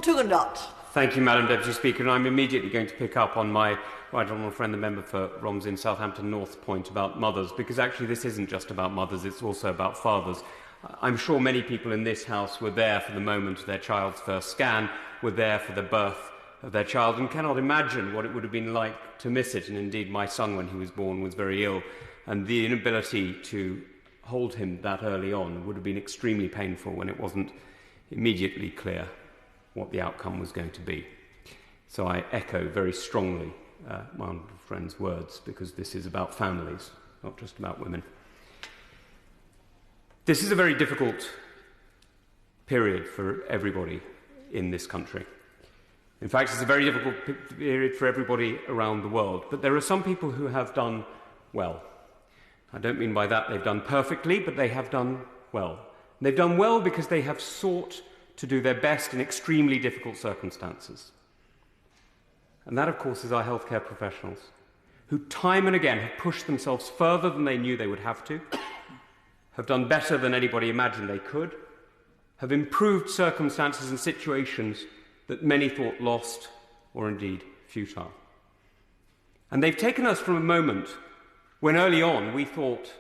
from Tugendhat. Thank you, Madam Deputy Speaker. And I'm immediately going to pick up on my right honourable friend, the member for Romsey Southampton North point about mothers, because actually this isn't just about mothers, it's also about fathers. I'm sure many people in this House were there for the moment of their child's first scan, were there for the birth of their child, and cannot imagine what it would have been like to miss it. And indeed, my son, when he was born, was very ill, and the inability to hold him that early on would have been extremely painful when it wasn't immediately clear what the outcome was going to be. So I echo very strongly my honourable friend's words, because this is about families, not just about women. This is a very difficult period for everybody in this country. In fact, it's a very difficult period for everybody around the world. But there are some people who have done well. I don't mean by that they've done perfectly, but they have done well. And they've done well because they have sought to do their best in extremely difficult circumstances. And that, of course, is our healthcare professionals, who time and again have pushed themselves further than they knew they would have to, have done better than anybody imagined they could, have improved circumstances and situations that many thought lost or indeed futile. And they've taken us from a moment when early on we thought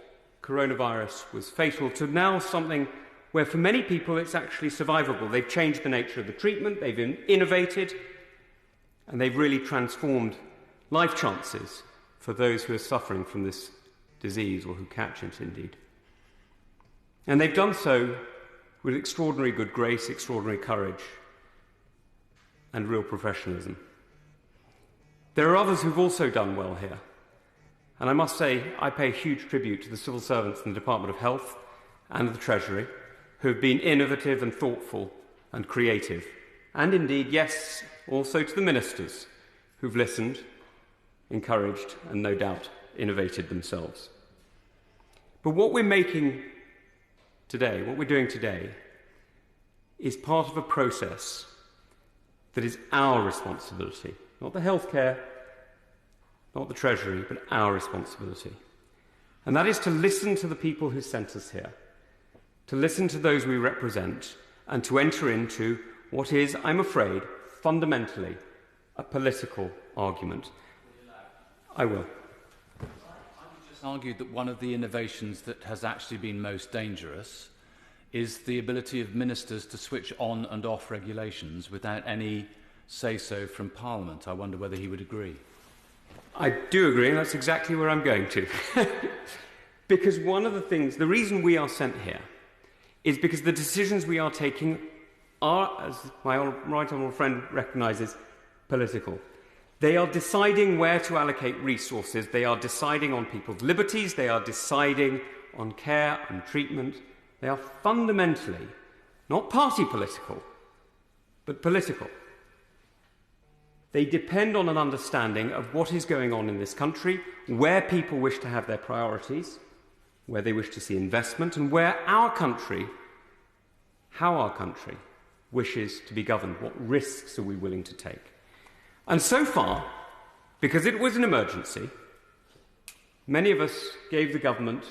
coronavirus was fatal to now something where for many people it's actually survivable. They've changed the nature of the treatment, they've innovated, and they've really transformed life chances for those who are suffering from this disease or who catch it indeed. And they've done so with extraordinary good grace, extraordinary courage, and real professionalism. There are others who've also done well here. And I must say, I pay huge tribute to the civil servants in the Department of Health and the Treasury, who have been innovative and thoughtful and creative. And indeed, yes, also to the ministers, who've listened, encouraged, and no doubt innovated themselves. But what we're making today, what we're doing today, is part of a process that is our responsibility, not the healthcare, not the Treasury, but our responsibility. And that is to listen to the people who sent us here, to listen to those we represent, and to enter into what is, I'm afraid, fundamentally a political argument. I will. I would just argue that one of the innovations that has actually been most dangerous is the ability of ministers to switch on and off regulations without any say-so from Parliament. I wonder whether he would agree. I do agree, and that's exactly where I'm going to. Because one of the things, the reason we are sent here is because the decisions we are taking are, as my right honourable friend recognises, political. They are deciding where to allocate resources, they are deciding on people's liberties, they are deciding on care and treatment. They are fundamentally not party political, but political. They depend on an understanding of what is going on in this country, where people wish to have their priorities, where they wish to see investment, and where our country, how our country, wishes to be governed. What risks are we willing to take? And so far, because it was an emergency, many of us gave the government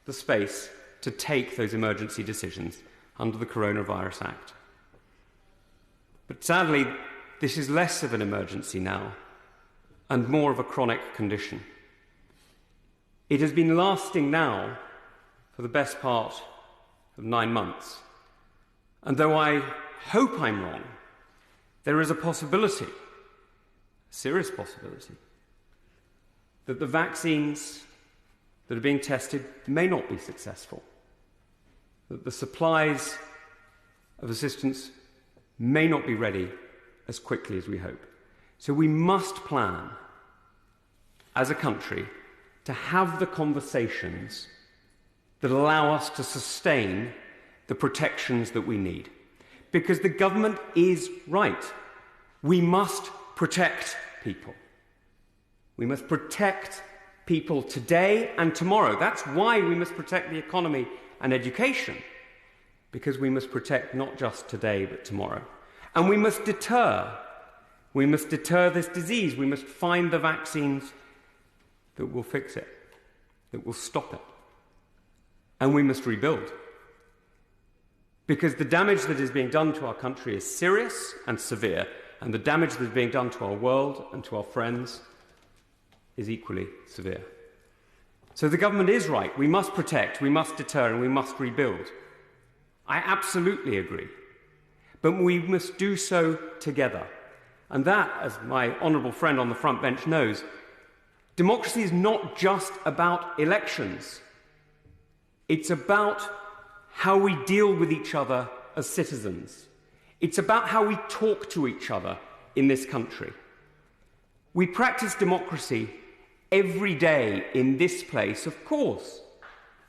the space to take those emergency decisions under the Coronavirus Act. But sadly, this is less of an emergency now and more of a chronic condition. It has been lasting now for the best part of 9 months. And though I hope I'm wrong, there is a possibility, a serious possibility, that the vaccines that are being tested may not be successful, that the supplies of assistance may not be ready as quickly as we hope. So we must plan, as a country, to have the conversations that allow us to sustain the protections that we need. Because the government is right. We must protect people. We must protect people today and tomorrow. That's why we must protect the economy and education, because we must protect not just today but tomorrow. And we must deter. We must deter this disease. We must find the vaccines that will fix it, that will stop it. And we must rebuild. Because the damage that is being done to our country is serious and severe, and the damage that is being done to our world and to our friends is equally severe. So the government is right. We must protect, we must deter, and we must rebuild. I absolutely agree. But we must do so together. And that, as my honourable friend on the front bench knows, democracy is not just about elections. It's about how we deal with each other as citizens. It's about how we talk to each other in this country. We practice democracy every day in this place, of course,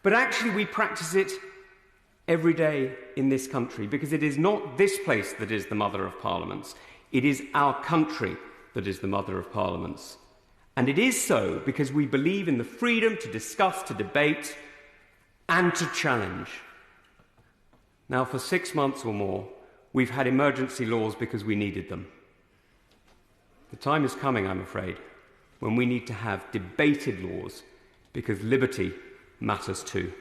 but actually we practice it every day in this country, because it is not this place that is the mother of parliaments. It is our country that is the mother of parliaments. And it is so because we believe in the freedom to discuss, to debate, and to challenge. Now, for 6 months or more, we've had emergency laws because we needed them. The time is coming, I'm afraid, when we need to have debated laws because liberty matters too.